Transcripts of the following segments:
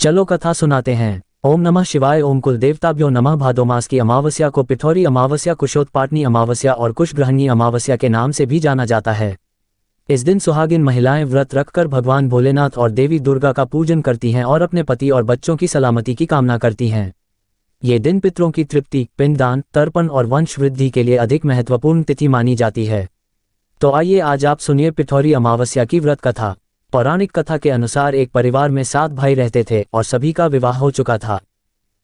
चलो कथा सुनाते हैं। ओम नमः शिवाय। ओम कुल देवताभ्यो नमः। भादो मास की अमावस्या को पिथौरी अमावस्या, कुशोत्पाटनी अमावस्या और कुशग्रहणी अमावस्या के नाम से भी जाना जाता है। इस दिन सुहागिन महिलाएं व्रत रखकर भगवान भोलेनाथ और देवी दुर्गा का पूजन करती हैं और अपने पति और बच्चों की सलामती की कामना करती हैं। ये दिन पितरों की तृप्ति, पिंडदान, तर्पण और वंश वृद्धि के लिए अधिक महत्वपूर्ण तिथि मानी जाती है। तो आइए आज आप सुनिए पिथौरी अमावस्या की व्रत कथा। पौराणिक कथा के अनुसार एक परिवार में 7 भाई रहते थे और सभी का विवाह हो चुका था।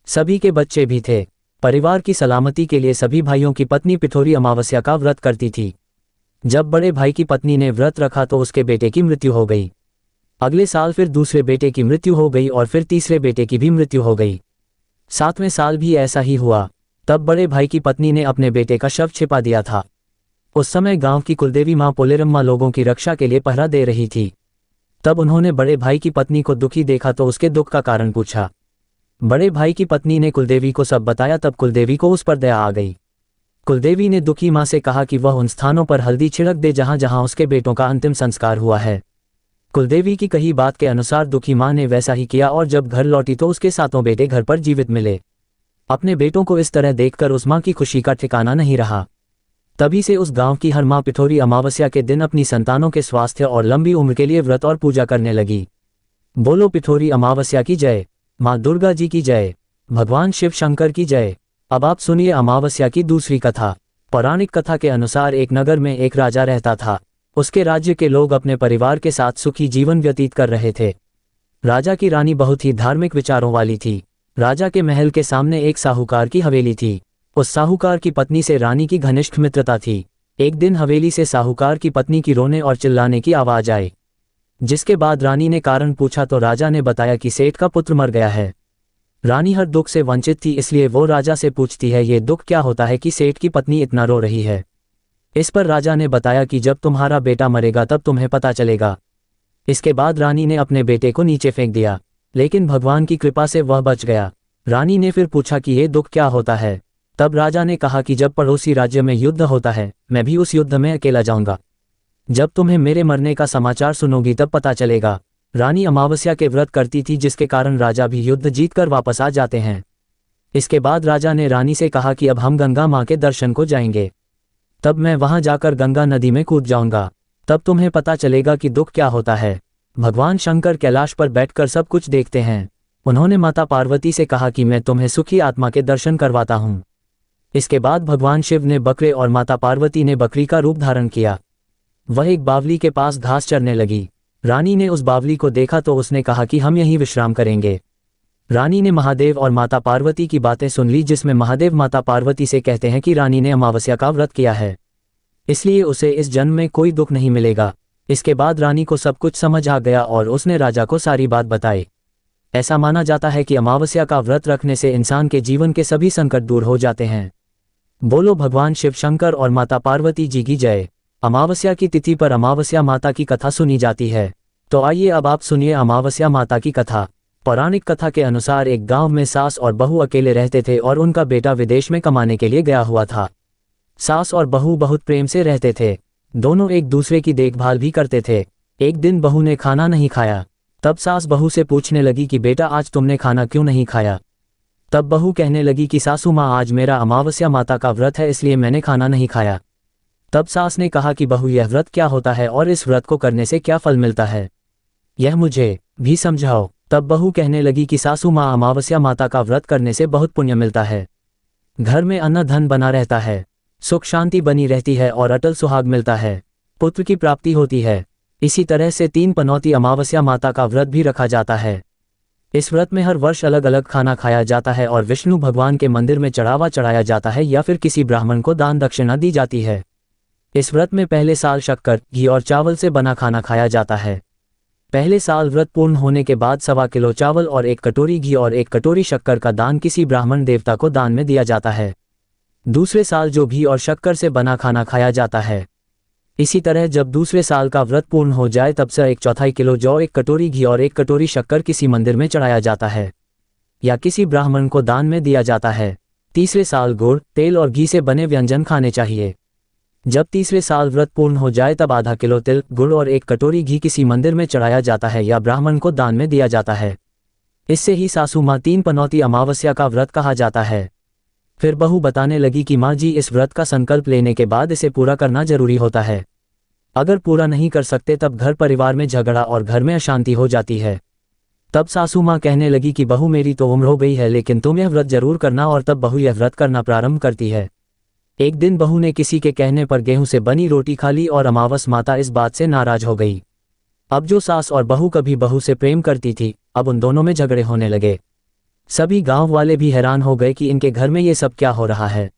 सभी के बच्चे भी थे। परिवार की सलामती के लिए सभी भाइयों की पत्नी पिथौरी अमावस्या का व्रत करती थी। जब बड़े भाई की पत्नी ने व्रत रखा तो उसके बेटे की मृत्यु हो गई। अगले साल फिर दूसरे बेटे की मृत्यु हो गई और फिर तीसरे बेटे की भी मृत्यु हो गई। 7वें साल भी ऐसा ही हुआ। तब बड़े भाई की पत्नी ने अपने बेटे का शव छिपा दिया था। उस समय गांव की कुलदेवी मां पोलेरम्मा लोगों की रक्षा के लिए पहरा दे रही थी। तब उन्होंने बड़े भाई की पत्नी को दुखी देखा तो उसके दुख का कारण पूछा। बड़े भाई की पत्नी ने कुलदेवी को सब बताया। तब कुलदेवी को उस पर दया आ गई। कुलदेवी ने दुखी मां से कहा कि वह उन स्थानों पर हल्दी छिड़क दे जहां जहां उसके बेटों का अंतिम संस्कार हुआ है। कुलदेवी की कही बात के अनुसार दुखी मां ने वैसा ही किया और जब घर लौटी तो उसके 7 बेटे घर पर जीवित मिले। अपने बेटों को इस तरह देखकर उस मां की खुशी का ठिकाना नहीं रहा। तभी से उस गांव की हर मां पिथौरी अमावस्या के दिन अपनी संतानों के स्वास्थ्य और लंबी उम्र के लिए व्रत और पूजा करने लगी। बोलो पिथौरी अमावस्या की जय, मां दुर्गा जी की जय, भगवान शिव शंकर की जय। अब आप सुनिए अमावस्या की दूसरी कथा। पौराणिक कथा के अनुसार एक नगर में एक राजा रहता था। उसके राज्य के लोग अपने परिवार के साथ सुखी जीवन व्यतीत कर रहे थे। राजा की रानी बहुत ही धार्मिक विचारों वाली थी। राजा के महल के सामने एक साहूकार की हवेली थी। उस साहूकार की पत्नी से रानी की घनिष्ठ मित्रता थी। एक दिन हवेली से साहूकार की पत्नी की रोने और चिल्लाने की आवाज आई। जिसके बाद रानी ने कारण पूछा तो राजा ने बताया कि सेठ का पुत्र मर गया है। रानी हर दुख से वंचित थी, इसलिए वो राजा से पूछती है, ये दुख क्या होता है कि सेठ की पत्नी इतना रो रही है। इस पर राजा ने बताया कि जब तुम्हारा बेटा मरेगा तब तुम्हें पता चलेगा। इसके बाद रानी ने अपने बेटे को नीचे फेंक दिया, लेकिन भगवान की कृपा से वह बच गया। रानी ने फिर पूछा कि ये दुख क्या होता है। तब राजा ने कहा कि जब पड़ोसी राज्य में युद्ध होता है मैं भी उस युद्ध में अकेला जाऊंगा। जब तुम्हें मेरे मरने का समाचार सुनोगी तब पता चलेगा। रानी अमावस्या के व्रत करती थी जिसके कारण राजा भी युद्ध जीतकर वापस आ जाते हैं। इसके बाद राजा ने रानी से कहा कि अब हम गंगा मां के दर्शन को जाएंगे। तब मैं वहां जाकर गंगा नदी में कूद जाऊंगा। तब तुम्हें पता चलेगा कि दुख क्या होता है। भगवान शंकर कैलाश पर बैठकर सब कुछ देखते हैं। उन्होंने माता पार्वती से कहा कि मैं तुम्हें सुखी आत्मा के दर्शन करवाता हूँ। इसके बाद भगवान शिव ने बकरे और माता पार्वती ने बकरी का रूप धारण किया। वह एक बावली के पास घास चरने लगी। रानी ने उस बावली को देखा तो उसने कहा कि हम यहीं विश्राम करेंगे। रानी ने महादेव और माता पार्वती की बातें सुन ली, जिसमें महादेव माता पार्वती से कहते हैं कि रानी ने अमावस्या का व्रत किया है, इसलिए उसे इस जन्म में कोई दुख नहीं मिलेगा। इसके बाद रानी को सब कुछ समझ आ गया और उसने राजा को सारी बात बताई। ऐसा माना जाता है कि अमावस्या का व्रत रखने से इंसान के जीवन के सभी संकट दूर हो जाते हैं। बोलो भगवान शिव शंकर और माता पार्वती जी की जय। अमावस्या की तिथि पर अमावस्या माता की कथा सुनी जाती है। तो आइए अब आप सुनिए अमावस्या माता की कथा। पौराणिक कथा के अनुसार एक गांव में सास और बहू अकेले रहते थे और उनका बेटा विदेश में कमाने के लिए गया हुआ था। सास और बहू बहुत प्रेम से रहते थे। दोनों एक दूसरे की देखभाल भी करते थे। एक दिन बहू ने खाना नहीं खाया। तब सास बहू से पूछने लगी कि बेटा आज तुमने खाना क्यों नहीं खाया। तब बहू कहने लगी कि सासू माँ आज मेरा अमावस्या माता का व्रत है, इसलिए मैंने खाना नहीं खाया। तब सास ने कहा कि बहू यह व्रत क्या होता है और इस व्रत को करने से क्या फल मिलता है, यह मुझे भी समझाओ। तब बहू कहने लगी कि सासू माँ अमावस्या माता का व्रत करने से बहुत पुण्य मिलता है। घर में अन्न धन बना रहता है, सुख शांति बनी रहती है और अटल सुहाग मिलता है, पुत्र की प्राप्ति होती है। इसी तरह से 3 पनौती अमावस्या माता का व्रत भी रखा जाता है। इस व्रत में हर वर्ष अलग अलग खाना खाया जाता है और विष्णु भगवान के मंदिर में चढ़ावा चढ़ाया जाता है या फिर किसी ब्राह्मण को दान दक्षिणा दी जाती है। इस व्रत में पहले साल शक्कर, घी और चावल से बना खाना खाया जाता है। पहले साल व्रत पूर्ण होने के बाद 1.25 किलो चावल और 1 कटोरी घी और 1 कटोरी शक्कर का दान किसी ब्राह्मण देवता को दान में दिया जाता है। दूसरे साल जो घी और शक्कर से बना खाना खाया जाता है। इसी तरह जब दूसरे साल का व्रत पूर्ण हो जाए तब से 1/4 किलो जौ, 1 कटोरी घी और 1 कटोरी शक्कर किसी मंदिर में चढ़ाया जाता है या किसी ब्राह्मण को दान में दिया जाता है। तीसरे साल गुड़, तेल और घी से बने व्यंजन खाने चाहिए। जब तीसरे साल व्रत पूर्ण हो जाए तब आधा किलो तिल, गुड़ और 1 कटोरी घी किसी मंदिर में चढ़ाया जाता है या ब्राह्मण को दान में दिया जाता है। इससे ही सासू माँ 3 पनौती अमावस्या का व्रत कहा जाता है। फिर बहू बताने लगी कि माँ जी, इस व्रत का संकल्प लेने के बाद इसे पूरा करना जरूरी होता है। अगर पूरा नहीं कर सकते तब घर परिवार में झगड़ा और घर में अशांति हो जाती है। तब सासू माँ कहने लगी कि बहू, मेरी तो उम्र हो गई है, लेकिन तुम यह व्रत जरूर करना। और तब बहू यह व्रत करना प्रारंभ करती है। एक दिन बहू ने किसी के कहने पर गेहूं से बनी रोटी खा ली और अमावस माता इस बात से नाराज हो गई। अब जो सास और बहू कभी बहू से प्रेम करती थी, अब उन दोनों में झगड़े होने लगे। सभी गांव वाले भी हैरान हो गए कि इनके घर में ये सब क्या हो रहा है।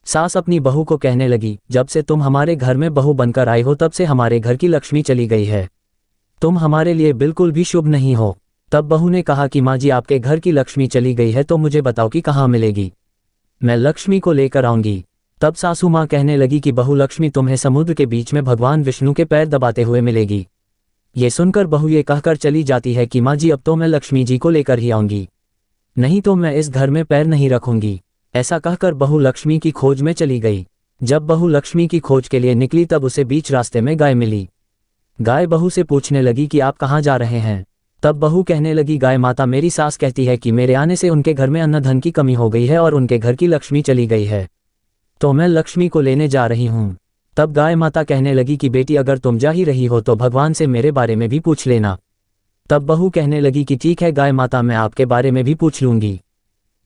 सास अपनी बहू को कहने लगी, जब से तुम हमारे घर में बहू बनकर आई हो तब से हमारे घर की लक्ष्मी चली गई है। तुम हमारे लिए बिल्कुल भी शुभ नहीं हो। तब बहू ने कहा कि माँ जी, आपके घर की लक्ष्मी चली गई है तो मुझे बताओ कि कहाँ मिलेगी, मैं लक्ष्मी को लेकर आऊंगी। तब सासू माँ कहने लगी कि बहू, लक्ष्मी तुम्हें समुद्र के बीच में भगवान विष्णु के पैर दबाते हुए मिलेगी। ये सुनकर बहू ये कहकर चली जाती है कि माँ जी, अब तो मैं लक्ष्मी जी को लेकर ही आऊंगी, नहीं तो मैं इस घर में पैर नहीं रखूंगी। ऐसा कहकर बहू लक्ष्मी की खोज में चली गई। जब बहू लक्ष्मी की खोज के लिए निकली तब उसे बीच रास्ते में गाय मिली। गाय बहू से पूछने लगी कि आप कहाँ जा रहे हैं। तब बहू कहने लगी, गाय माता, मेरी सास कहती है कि मेरे आने से उनके घर में अन्न धन की कमी हो गई है और उनके घर की लक्ष्मी चली गई है, तो मैं लक्ष्मी को लेने जा रही हूँ। तब गाय माता कहने लगी कि बेटी, अगर तुम जा ही रही हो तो भगवान से मेरे बारे में भी पूछ लेना। तब बहू कहने लगी कि ठीक है गाय माता, मैं आपके बारे में भी पूछ लूंगी।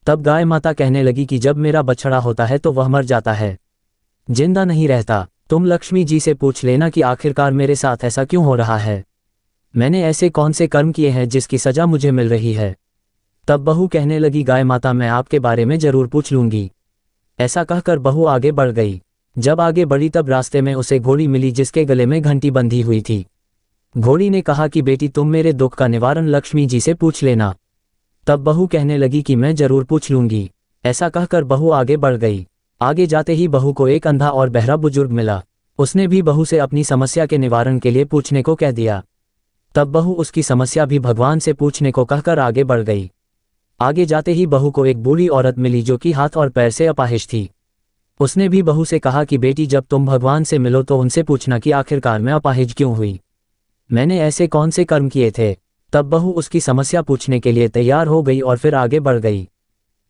तब गाय माता कहने लगी कि जब मेरा बछड़ा होता है तो वह मर जाता है, जिंदा नहीं रहता। तुम लक्ष्मी जी से पूछ लेना कि आखिरकार मेरे साथ ऐसा क्यों हो रहा है, मैंने ऐसे कौन से कर्म किए हैं जिसकी सजा मुझे मिल रही है। तब बहू कहने लगी, गाय माता, मैं आपके बारे में जरूर पूछ लूंगी। ऐसा कहकर बहू आगे बढ़ गई। जब आगे बढ़ी तब रास्ते में उसे घोड़ी मिली जिसके गले में घंटी बंधी हुई थी। घोड़ी ने कहा कि बेटी, तुम मेरे दुख का निवारण लक्ष्मी जी से पूछ लेना। तब बहू कहने लगी कि मैं जरूर पूछ लूंगी। ऐसा कहकर बहू आगे बढ़ गई। आगे जाते ही बहू को एक अंधा और बहरा बुजुर्ग मिला। उसने भी बहू से अपनी समस्या के निवारण के लिए पूछने को कह दिया। तब बहू उसकी समस्या भी भगवान से पूछने को कहकर आगे बढ़ गई। आगे जाते ही बहू को एक बूढ़ी औरत मिली जो कि हाथ और पैर से अपाहिज थी। उसने भी बहू से कहा कि बेटी, जब तुम भगवान से मिलो तो उनसे पूछना कि आखिरकार मैं अपाहिज क्यों हुई, मैंने ऐसे कौन से कर्म किए थे। तब बहू उसकी समस्या पूछने के लिए तैयार हो गई और फिर आगे बढ़ गई।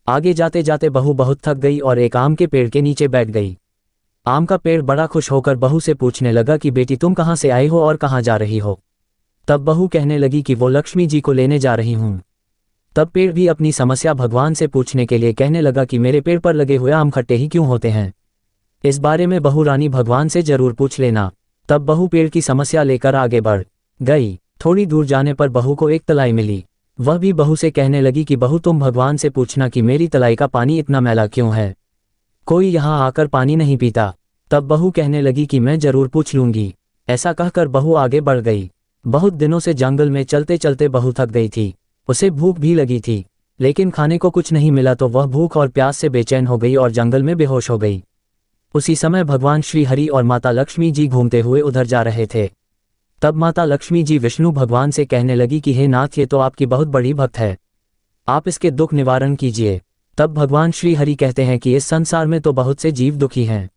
आगे जाते जाते बहू बहुत थक गई और एक आम के पेड़ के नीचे बैठ गई। आम का पेड़ बड़ा खुश होकर बहू से पूछने लगा कि बेटी, तुम कहाँ से आई हो और कहाँ जा रही हो। तब बहू कहने लगी कि वो लक्ष्मी जी को लेने जा रही हूँ। तब पेड़ भी अपनी समस्या भगवान से पूछने के लिए कहने लगा कि मेरे पेड़ पर लगे हुए आम खट्टे ही क्यों होते हैं, इस बारे में बहू रानी भगवान से जरूर पूछ लेना। तब बहू पेड़ की समस्या लेकर आगे बढ़ गई। थोड़ी दूर जाने पर बहू को एक तलाई मिली। वह भी बहू से कहने लगी कि बहू, तुम भगवान से पूछना कि मेरी तलाई का पानी इतना मैला क्यों है, कोई यहाँ आकर पानी नहीं पीता। तब बहू कहने लगी कि मैं जरूर पूछ लूंगी। ऐसा कहकर बहू आगे बढ़ गई। बहुत दिनों से जंगल में चलते चलते बहू थक गई थी। उसे भूख भी लगी थी, लेकिन खाने को कुछ नहीं मिला तो वह भूख और प्यास से बेचैन हो गई और जंगल में बेहोश हो गई। उसी समय भगवान श्री हरि और माता लक्ष्मी जी घूमते हुए उधर जा रहे थे। तब माता लक्ष्मी जी विष्णु भगवान से कहने लगी कि हे नाथ, ये तो आपकी बहुत बड़ी भक्त है, आप इसके दुख निवारण कीजिए। तब भगवान श्री हरि कहते हैं कि इस संसार में तो बहुत से जीव दुखी हैं,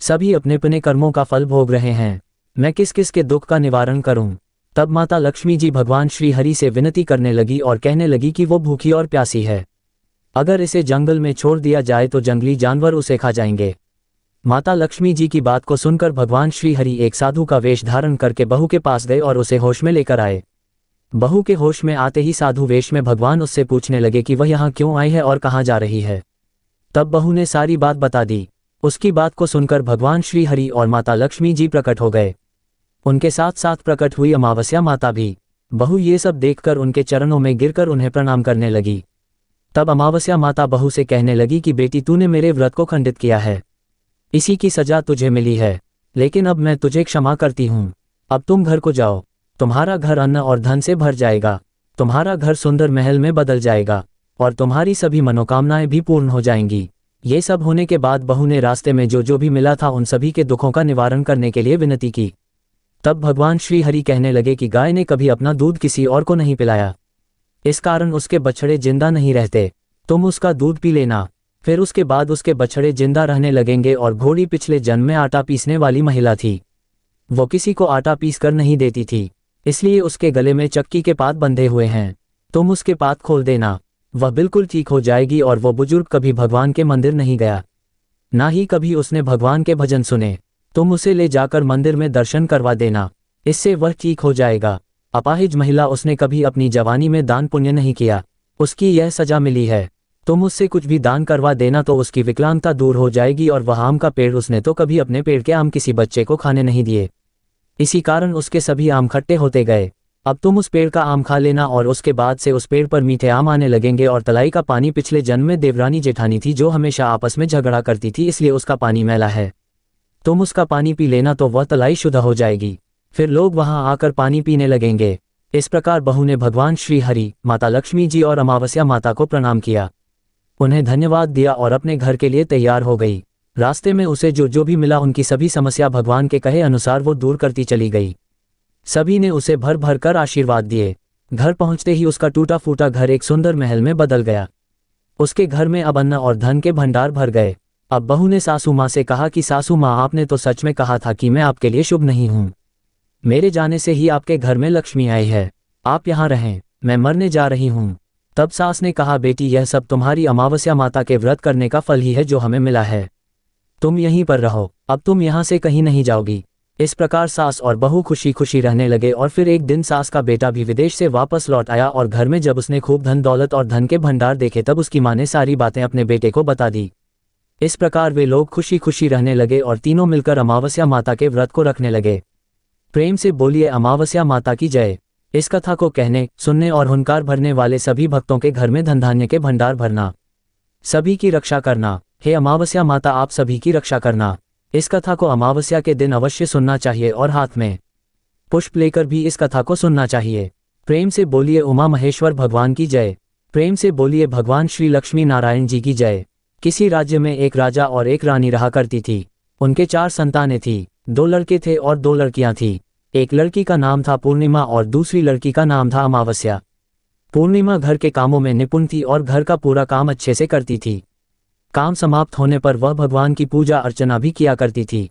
सभी अपने अपने कर्मों का फल भोग रहे हैं, मैं किस किस के दुख का निवारण करूं। तब माता लक्ष्मी जी भगवान श्री हरि से विनती करने लगी और कहने लगी कि वो भूखी और प्यासी है, अगर इसे जंगल में छोड़ दिया जाए तो जंगली जानवर उसे खा जाएंगे। माता लक्ष्मी जी की बात को सुनकर भगवान श्री हरि एक साधु का वेश धारण करके बहू के पास गए और उसे होश में लेकर आए। बहू के होश में आते ही साधु वेश में भगवान उससे पूछने लगे कि वह यहाँ क्यों आई है और कहाँ जा रही है। तब बहू ने सारी बात बता दी। उसकी बात को सुनकर भगवान श्री हरि और माता लक्ष्मी जी प्रकट हो गए। उनके साथ साथ प्रकट हुई अमावस्या माता भी। बहू ये सब देखकर उनके चरणों में गिरकर उन्हें प्रणाम करने लगी। तब अमावस्या माता बहू से कहने लगी कि बेटी, तूने मेरे व्रत को खंडित किया है, इसी की सजा तुझे मिली है, लेकिन अब मैं तुझे क्षमा करती हूँ। अब तुम घर को जाओ, तुम्हारा घर अन्न और धन से भर जाएगा, तुम्हारा घर सुंदर महल में बदल जाएगा और तुम्हारी सभी मनोकामनाएं भी पूर्ण हो जाएंगी। ये सब होने के बाद बहू ने रास्ते में जो जो भी मिला था उन सभी के दुखों का निवारण करने के लिए विनती की। तब भगवान श्री हरि कहने लगे कि गाय ने कभी अपना दूध किसी और को नहीं पिलाया, इस कारण उसके बछड़े जिंदा नहीं रहते, तुम उसका दूध पी लेना, फिर उसके बाद उसके बछड़े जिंदा रहने लगेंगे। और घोड़ी पिछले जन्म में आटा पीसने वाली महिला थी, वो किसी को आटा पीस कर नहीं देती थी, इसलिए उसके गले में चक्की के पात बंधे हुए हैं। तुम उसके पात खोल देना, वह बिल्कुल ठीक हो जाएगी। और वो बुजुर्ग कभी भगवान के मंदिर नहीं गया, ना ही कभी उसने भगवान के भजन सुने। तुम उसे ले जाकर मंदिर में दर्शन करवा देना, इससे वह ठीक हो जाएगा। अपाहिज महिला, उसने कभी अपनी जवानी में दान पुण्य नहीं किया, उसकी यह सजा मिली है। तुम उससे कुछ भी दान करवा देना तो उसकी विकलांगता दूर हो जाएगी। और वह आम का पेड़, उसने तो कभी अपने पेड़ के आम किसी बच्चे को खाने नहीं दिए, इसी कारण उसके सभी आम खट्टे होते गए। अब तुम उस पेड़ का आम खा लेना और उसके बाद से उस पेड़ पर मीठे आम आने लगेंगे। और तलाई का पानी पिछले जन्म में देवरानी जेठानी थी जो हमेशा आपस में झगड़ा करती थी, इसलिए उसका पानी मैला है। तुम उसका पानी पी लेना तो वह तलाई शुद्ध हो जाएगी, फिर लोग वहां आकर पानी पीने लगेंगे। इस प्रकार बहू ने भगवान श्री हरि, माता लक्ष्मी जी और अमावस्या माता को प्रणाम किया, उन्हें धन्यवाद दिया और अपने घर के लिए तैयार हो गई। रास्ते में उसे जो भी मिला उनकी सभी समस्या भगवान के कहे अनुसार वो दूर करती चली गई। सभी ने उसे भर भर कर आशीर्वाद दिए। घर पहुंचते ही उसका टूटा फूटा घर एक सुंदर महल में बदल गया। उसके घर में अब अन्न और धन के भंडार भर गए। अब बहू ने सासू माँ से कहा कि सासू माँ, आपने तो सच में कहा था कि मैं आपके लिए शुभ नहीं हूँ। मेरे जाने से ही आपके घर में लक्ष्मी आई है, आप यहाँ रहें, मैं मरने जा रही हूँ। तब सास ने कहा, बेटी यह सब तुम्हारी अमावस्या माता के व्रत करने का फल ही है जो हमें मिला है, तुम यहीं पर रहो, अब तुम यहाँ से कहीं नहीं जाओगी। इस प्रकार सास और बहू खुशी खुशी रहने लगे। और फिर एक दिन सास का बेटा भी विदेश से वापस लौट आया और घर में जब उसने खूब धन दौलत और धन के भंडार देखे तब उसकी माँ ने सारी बातें अपने बेटे को बता दी। इस प्रकार वे लोग खुशी खुशी रहने लगे और तीनों मिलकर अमावस्या माता के व्रत को रखने लगे। प्रेम से बोलिए अमावस्या माता की जय। इस कथा को कहने, सुनने और हुंकार भरने वाले सभी भक्तों के घर में धन धान्य के भंडार भरना, सभी की रक्षा करना। हे अमावस्या माता, आप सभी की रक्षा करना। इस कथा को अमावस्या के दिन अवश्य सुनना चाहिए और हाथ में पुष्प लेकर भी इस कथा को सुनना चाहिए। प्रेम से बोलिए उमा महेश्वर भगवान की जय। प्रेम से बोलिए भगवान श्री लक्ष्मी नारायण जी की जय। किसी राज्य में एक राजा और एक रानी रहा करती थी। उनके 4 संतानें थी, 2 लड़के थे और 2 लड़कियां थी। एक लड़की का नाम था पूर्णिमा और दूसरी लड़की का नाम था अमावस्या। पूर्णिमा घर के कामों में निपुण थी और घर का पूरा काम अच्छे से करती थी। काम समाप्त होने पर वह भगवान की पूजा अर्चना भी किया करती थी।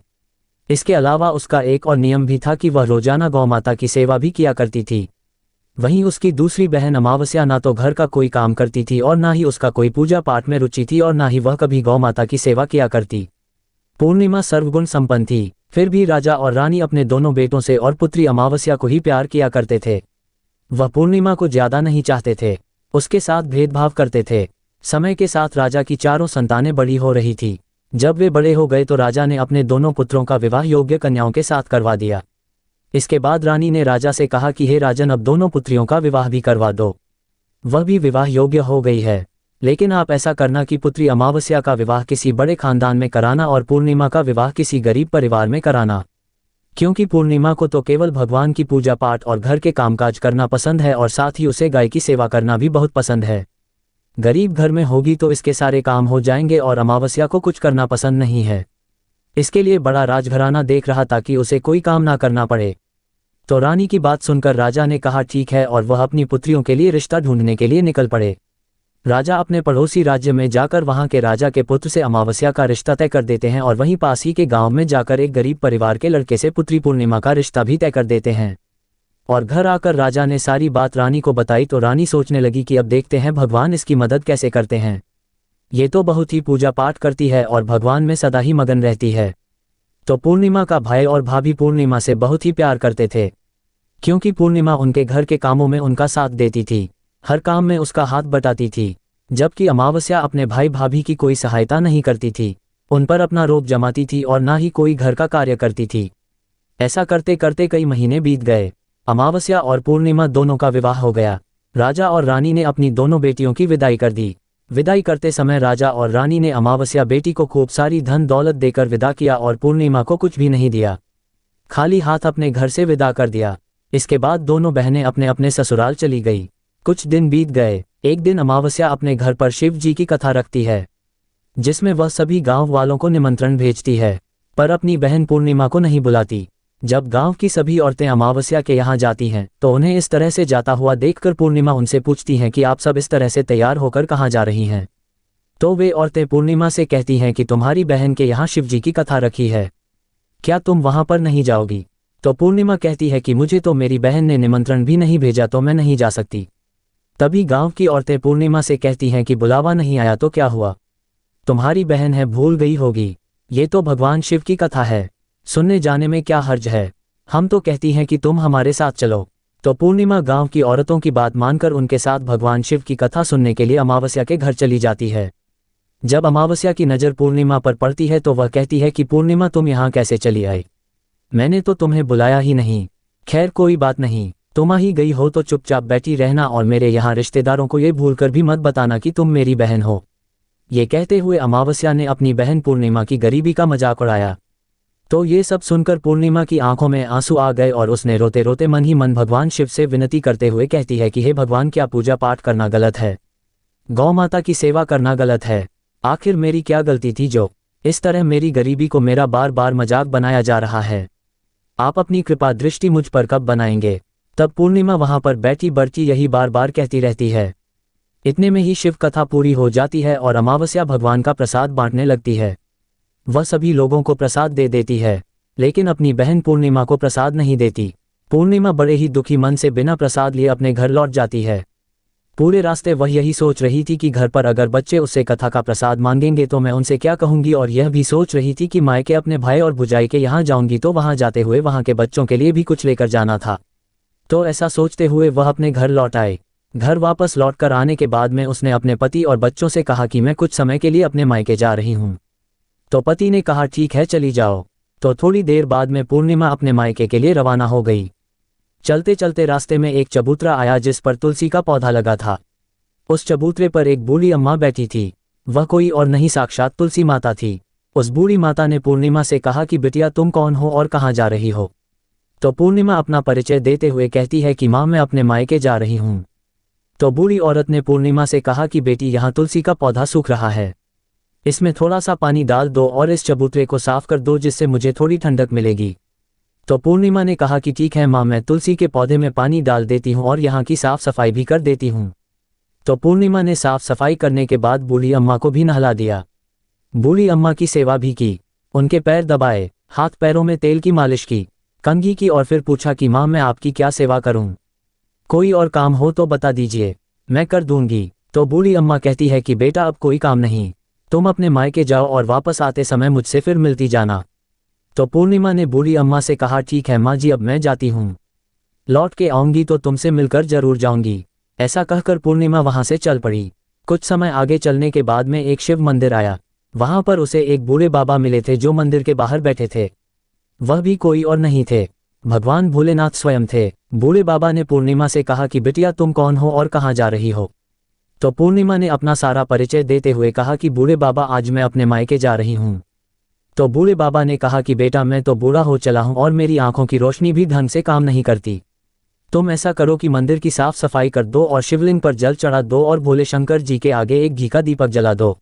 इसके अलावा उसका एक और नियम भी था कि वह रोजाना गौ माता की सेवा भी किया करती थी। वहीं उसकी दूसरी बहन अमावस्या ना तो घर का कोई काम करती थी और ना ही उसका कोई पूजा पाठ में रुचि थी और ना ही वह कभी गौ माता की सेवा किया करती। पूर्णिमा सर्वगुण संपन्न थी, फिर भी राजा और रानी अपने दोनों बेटों से और पुत्री अमावस्या को ही प्यार किया करते थे। वह पूर्णिमा को ज्यादा नहीं चाहते थे, उसके साथ भेदभाव करते थे। समय के साथ राजा की 4 संतानें बड़ी हो रही थी। जब वे बड़े हो गए तो राजा ने अपने दोनों पुत्रों का विवाह योग्य कन्याओं के साथ करवा दिया। इसके बाद रानी ने राजा से कहा कि हे राजन, अब दोनों पुत्रियों का विवाह भी करवा दो। वह भी विवाह योग्य हो गई है, लेकिन आप ऐसा करना कि पुत्री अमावस्या का विवाह किसी बड़े खानदान में कराना और पूर्णिमा का विवाह किसी गरीब परिवार में कराना, क्योंकि पूर्णिमा को तो केवल भगवान की पूजा पाठ और घर के कामकाज करना पसंद है और साथ ही उसे गाय की सेवा करना भी बहुत पसंद है। गरीब घर में होगी तो इसके सारे काम हो जाएंगे और अमावस्या को कुछ करना पसंद नहीं है। इसके लिए बड़ा राजघराना देख रहा ताकि उसे कोई काम ना करना पड़े। तो रानी की बात सुनकर राजा ने कहा ठीक है, और वह अपनी पुत्रियों के लिए रिश्ता ढूंढने के लिए निकल पड़े। राजा अपने पड़ोसी राज्य में जाकर वहां के राजा के पुत्र से अमावस्या का रिश्ता तय कर देते हैं और वहीं पास ही के गांव में जाकर एक गरीब परिवार के लड़के से पुत्री पूर्णिमा का रिश्ता भी तय कर देते हैं। और घर आकर राजा ने सारी बात रानी को बताई तो रानी सोचने लगी कि अब देखते हैं भगवान इसकी मदद कैसे करते हैं। ये तो बहुत ही पूजा पाठ करती है और भगवान में सदा ही मगन रहती है। तो पूर्णिमा का भाई और भाभी पूर्णिमा से बहुत ही प्यार करते थे, क्योंकि पूर्णिमा उनके घर के कामों में उनका साथ देती थी, हर काम में उसका हाथ बटाती थी, जबकि अमावस्या अपने भाई भाभी की कोई सहायता नहीं करती थी, उन पर अपना रोब जमाती थी और ना ही कोई घर का कार्य करती थी। ऐसा करते करते कई महीने बीत गए। अमावस्या और पूर्णिमा दोनों का विवाह हो गया। राजा और रानी ने अपनी दोनों बेटियों की विदाई कर दी। विदाई करते समय राजा और रानी ने अमावस्या बेटी को खूब सारी धन दौलत देकर विदा किया और पूर्णिमा को कुछ भी नहीं दिया, खाली हाथ अपने घर से विदा कर दिया। इसके बाद दोनों बहनें अपने अपने ससुराल चली गई। कुछ दिन बीत गए। एक दिन अमावस्या अपने घर पर शिव जी की कथा रखती है, जिसमें वह सभी गांव वालों को निमंत्रण भेजती है, पर अपनी बहन पूर्णिमा को नहीं बुलाती। जब गांव की सभी औरतें अमावस्या के यहाँ जाती हैं तो उन्हें इस तरह से जाता हुआ देखकर पूर्णिमा उनसे पूछती हैं कि आप सब इस तरह से तैयार होकर कहाँ जा रही हैं। तो वे औरतें पूर्णिमा से कहती हैं कि तुम्हारी बहन के यहाँ शिव जी की कथा रखी है, क्या तुम वहां पर नहीं जाओगी? तो पूर्णिमा कहती है कि मुझे तो मेरी बहन ने निमंत्रण भी नहीं भेजा तो मैं नहीं जा सकती। तभी गांव की औरतें पूर्णिमा से कहती हैं कि बुलावा नहीं आया तो क्या हुआ, तुम्हारी बहन है, भूल गई होगी। ये तो भगवान शिव की कथा है, सुनने जाने में क्या हर्ज है। हम तो कहती हैं कि तुम हमारे साथ चलो। तो पूर्णिमा गांव की औरतों की बात मानकर उनके साथ भगवान शिव की कथा सुनने के लिए अमावस्या के घर चली जाती है। जब अमावस्या की नज़र पूर्णिमा पर पड़ती है तो वह कहती है कि पूर्णिमा तुम यहाँ कैसे चली आई, मैंने तो तुम्हें बुलाया ही नहीं। खैर कोई बात नहीं, तुम आ ही गई हो तो चुपचाप बैठी रहना और मेरे यहाँ रिश्तेदारों को ये भूलकर भी मत बताना कि तुम मेरी बहन हो। ये कहते हुए अमावस्या ने अपनी बहन पूर्णिमा की गरीबी का मजाक उड़ाया। तो ये सब सुनकर पूर्णिमा की आंखों में आंसू आ गए और उसने रोते रोते मन ही मन भगवान शिव से विनती करते हुए कहती है कि हे भगवान, क्या पूजा पाठ करना गलत है, गौ माता की सेवा करना गलत है, आखिर मेरी क्या गलती थी जो इस तरह मेरी गरीबी को मेरा बार बार मजाक बनाया जा रहा है। आप अपनी कृपा दृष्टि मुझ पर कब बनाएंगे। तब पूर्णिमा वहां पर बैठी बढ़ती यही बार बार कहती रहती है। इतने में ही शिव कथा पूरी हो जाती है और अमावस्या भगवान का प्रसाद बांटने लगती है। वह सभी लोगों को प्रसाद दे देती है, लेकिन अपनी बहन पूर्णिमा को प्रसाद नहीं देती। पूर्णिमा बड़े ही दुखी मन से बिना प्रसाद लिए अपने घर लौट जाती है। पूरे रास्ते वह यही सोच रही थी कि घर पर अगर बच्चे उससे कथा का प्रसाद मांगेंगे तो मैं उनसे क्या कहूंगी, और यह भी सोच रही थी कि मायके अपने भाई और भुजाई के यहाँ जाऊंगी तो वहां जाते हुए वहां के बच्चों के लिए भी कुछ लेकर जाना था। तो ऐसा सोचते हुए वह अपने घर लौट आए। घर वापस लौटकर आने के बाद में उसने अपने पति और बच्चों से कहा कि मैं कुछ समय के लिए अपने मायके जा रही हूँ। तो पति ने कहा ठीक है चली जाओ। तो थोड़ी देर बाद में पूर्णिमा अपने मायके के लिए रवाना हो गई। चलते चलते रास्ते में एक चबूतरा आया जिस पर तुलसी का पौधा लगा था। उस चबूतरे पर एक बूढ़ी अम्मा बैठी थी। वह कोई और नहीं साक्षात तुलसी माता थी। उस बूढ़ी माता ने पूर्णिमा से कहा कि बिटिया तुम कौन हो और कहाँ जा रही हो। तो पूर्णिमा अपना परिचय देते हुए कहती है कि माँ मैं अपने मायके जा रही हूँ। तो बूढ़ी औरत ने पूर्णिमा से कहा कि बेटी यहाँ तुलसी का पौधा सूख रहा है, इसमें थोड़ा सा पानी डाल दो और इस चबूतरे को साफ कर दो जिससे मुझे थोड़ी ठंडक मिलेगी। तो पूर्णिमा ने कहा कि ठीक है माँ, मैं तुलसी के पौधे में पानी डाल देती हूँ और यहाँ की साफ सफाई भी कर देती हूँ। तो पूर्णिमा ने साफ सफाई करने के बाद बूढ़ी अम्मा को भी नहला दिया। बूढ़ी अम्मा की सेवा भी की, उनके पैर दबाए, हाथ पैरों में तेल की मालिश की, कंघी की और फिर पूछा कि माँ मैं आपकी क्या सेवा करूँ, कोई और काम हो तो बता दीजिए, मैं कर दूंगी। तो बूढ़ी अम्मा कहती है कि बेटा अब कोई काम नहीं, तुम अपने मायके जाओ और वापस आते समय मुझसे फिर मिलती जाना। तो पूर्णिमा ने बूढ़ी अम्मा से कहा ठीक है माँ जी अब मैं जाती हूँ, लौट के आऊंगी तो तुमसे मिलकर जरूर जाऊंगी। ऐसा कहकर पूर्णिमा वहां से चल पड़ी। कुछ समय आगे चलने के बाद में एक शिव मंदिर आया। वहां पर उसे एक बूढ़े बाबा मिले थे जो मंदिर के बाहर बैठे थे। वह भी कोई और नहीं थे, भगवान भोलेनाथ स्वयं थे। बूढ़े बाबा ने पूर्णिमा से कहा कि बिटिया तुम कौन हो और कहाँ जा रही हो। तो पूर्णिमा ने अपना सारा परिचय देते हुए कहा कि बूढ़े बाबा आज मैं अपने मायके जा रही हूँ। तो बूढ़े बाबा ने कहा कि बेटा मैं तो बूढ़ा हो चला हूँ और मेरी आंखों की रोशनी भी ढंग से काम नहीं करती। तुम ऐसा करो कि मंदिर की साफ सफाई कर दो और शिवलिंग पर जल चढ़ा दो और भोले शंकर जी के आगे एक घी का दीपक जला दो।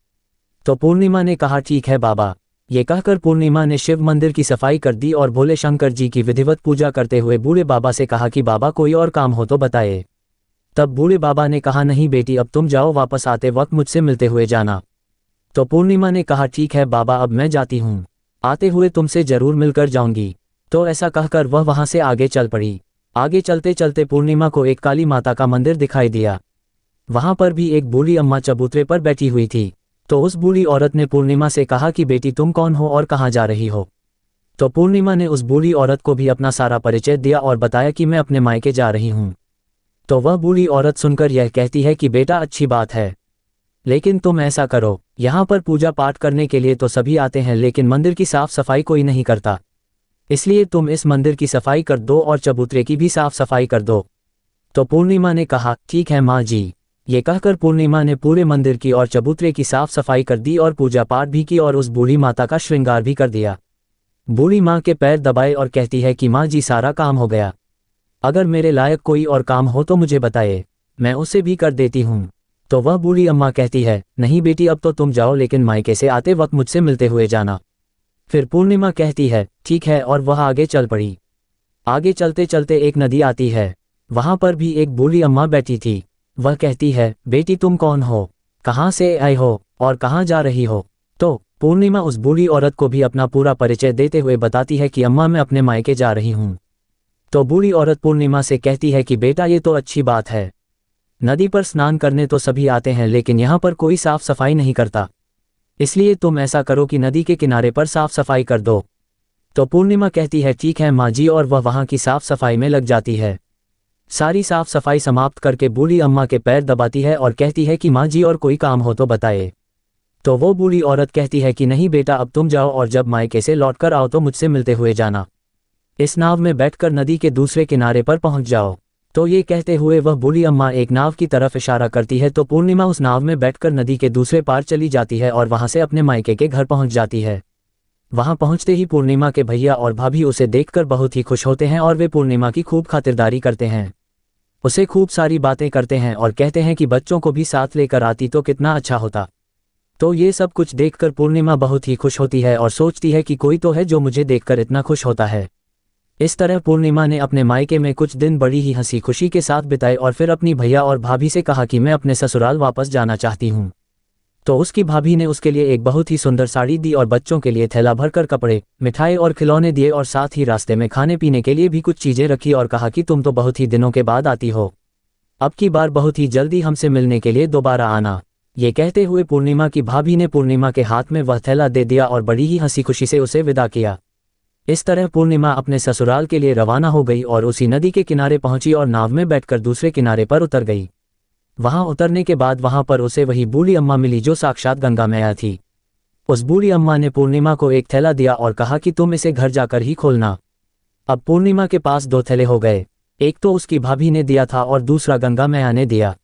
तो पूर्णिमा ने कहा ठीक है बाबा। ये कहकर पूर्णिमा ने शिव मंदिर की सफाई कर दी और भोले शंकर जी की विधिवत पूजा करते हुए बूढ़े बाबा से कहा कि बाबा कोई और काम हो तो बताए। तब बूढ़े बाबा ने कहा नहीं बेटी अब तुम जाओ, वापस आते वक्त मुझसे मिलते हुए जाना। तो पूर्णिमा ने कहा ठीक है बाबा अब मैं जाती हूँ, आते हुए तुमसे जरूर मिलकर जाऊंगी। तो ऐसा कहकर वह वहां से आगे चल पड़ी। आगे चलते चलते पूर्णिमा को एक काली माता का मंदिर दिखाई दिया। वहां पर भी एक बूढ़ी अम्मा चबूतरे पर बैठी हुई थी। तो उस बूढ़ी औरत ने पूर्णिमा से कहा कि बेटी तुम कौन हो और कहाँ जा रही हो। तो पूर्णिमा ने उस बूढ़ी औरत को भी अपना सारा परिचय दिया और बताया कि मैं अपने मायके जा रही हूँ। तो वह बूढ़ी औरत सुनकर यह कहती है कि बेटा अच्छी बात है, लेकिन तुम ऐसा करो, यहाँ पर पूजा पाठ करने के लिए तो सभी आते हैं लेकिन मंदिर की साफ सफाई कोई नहीं करता, इसलिए तुम इस मंदिर की सफाई कर दो और चबूतरे की भी साफ सफाई कर दो। तो पूर्णिमा ने कहा ठीक है माँ जी। ये कहकर पूर्णिमा ने पूरे मंदिर की और चबूतरे की साफ सफाई कर दी और पूजा पाठ भी की और उस बूढ़ी माता का श्रृंगार भी कर दिया। बूढ़ी माँ के पैर दबाए और कहती है कि माँ जी सारा काम हो गया, अगर मेरे लायक कोई और काम हो तो मुझे बताए, मैं उसे भी कर देती हूँ। तो वह बूढ़ी अम्मा कहती है नहीं बेटी अब तो तुम जाओ लेकिन मायके से आते वक्त मुझसे मिलते हुए जाना। फिर पूर्णिमा कहती है ठीक है और वह आगे चल पड़ी। आगे चलते चलते एक नदी आती है। वहां पर भी एक बूढ़ी अम्मा बैठी थी। वह कहती है बेटी तुम कौन हो, कहाँ से आई हो और कहाँ जा रही हो। तो पूर्णिमा उस बूढ़ी औरत को भी अपना पूरा परिचय देते हुए बताती है कि अम्मा मैं अपने मायके जा रही हूँ। तो बूढ़ी औरत पूर्णिमा से कहती है कि बेटा ये तो अच्छी बात है, नदी पर स्नान करने तो सभी आते हैं, लेकिन यहाँ पर कोई साफ सफाई नहीं करता, इसलिए तुम ऐसा करो कि नदी के किनारे पर साफ सफाई कर दो। तो पूर्णिमा कहती है ठीक है माँ जी, और वह वहाँ की साफ सफाई में लग जाती है। सारी साफ सफाई समाप्त करके बूढ़ी अम्मा के पैर दबाती है और कहती है कि माँ जी और कोई काम हो तो बताए। तो वो बूढ़ी औरत कहती है कि नहीं बेटा, अब तुम जाओ और जब मायके से लौटकर आओ तो मुझसे मिलते हुए जाना। इस नाव में बैठकर नदी के दूसरे किनारे पर पहुंच जाओ। तो ये कहते हुए वह बूढ़ी अम्मा एक नाव की तरफ इशारा करती है, तो पूर्णिमा उस नाव में बैठकर नदी के दूसरे पार चली जाती है और वहां से अपने मायके के घर पहुंच जाती है। वहां पहुंचते ही पूर्णिमा के भैया और भाभी उसे देखकर बहुत ही खुश होते हैं और वे पूर्णिमा की खूब खातिरदारी करते हैं, उसे खूब सारी बातें करते हैं और कहते हैं कि बच्चों को भी साथ लेकर आती तो कितना अच्छा होता। तो ये सब कुछ देखकर पूर्णिमा बहुत ही खुश होती है और सोचती है कि कोई तो है जो मुझे देखकर इतना खुश होता है। इस तरह पूर्णिमा ने अपने मायके में कुछ दिन बड़ी ही हंसी खुशी के साथ बिताए और फिर अपनी भैया और भाभी से कहा कि मैं अपने ससुराल वापस जाना चाहती हूँ। तो उसकी भाभी ने उसके लिए एक बहुत ही सुंदर साड़ी दी और बच्चों के लिए थैला भरकर कपड़े, मिठाई और खिलौने दिए और साथ ही रास्ते में खाने पीने के लिए भी कुछ चीजें रखी और कहा कि तुम तो बहुत ही दिनों के बाद आती हो, अब की बार बहुत ही जल्दी हमसे मिलने के लिए दोबारा आना। ये कहते हुए पूर्णिमा की भाभी ने पूर्णिमा के हाथ में वह थैला दे दिया और बड़ी ही हंसी खुशी से उसे विदा किया। इस तरह पूर्णिमा अपने ससुराल के लिए रवाना हो गई और उसी नदी के किनारे पहुंची और नाव में बैठकर दूसरे किनारे पर उतर गई। वहां उतरने के बाद वहां पर उसे वही बूढ़ी अम्मा मिली जो साक्षात गंगा मैया थी। उस बूढ़ी अम्मा ने पूर्णिमा को एक थैला दिया और कहा कि तुम इसे घर जाकर ही खोलना। अब पूर्णिमा के पास दो थैले हो गए, एक तो उसकी भाभी ने दिया था और दूसरा गंगा मैया ने दिया।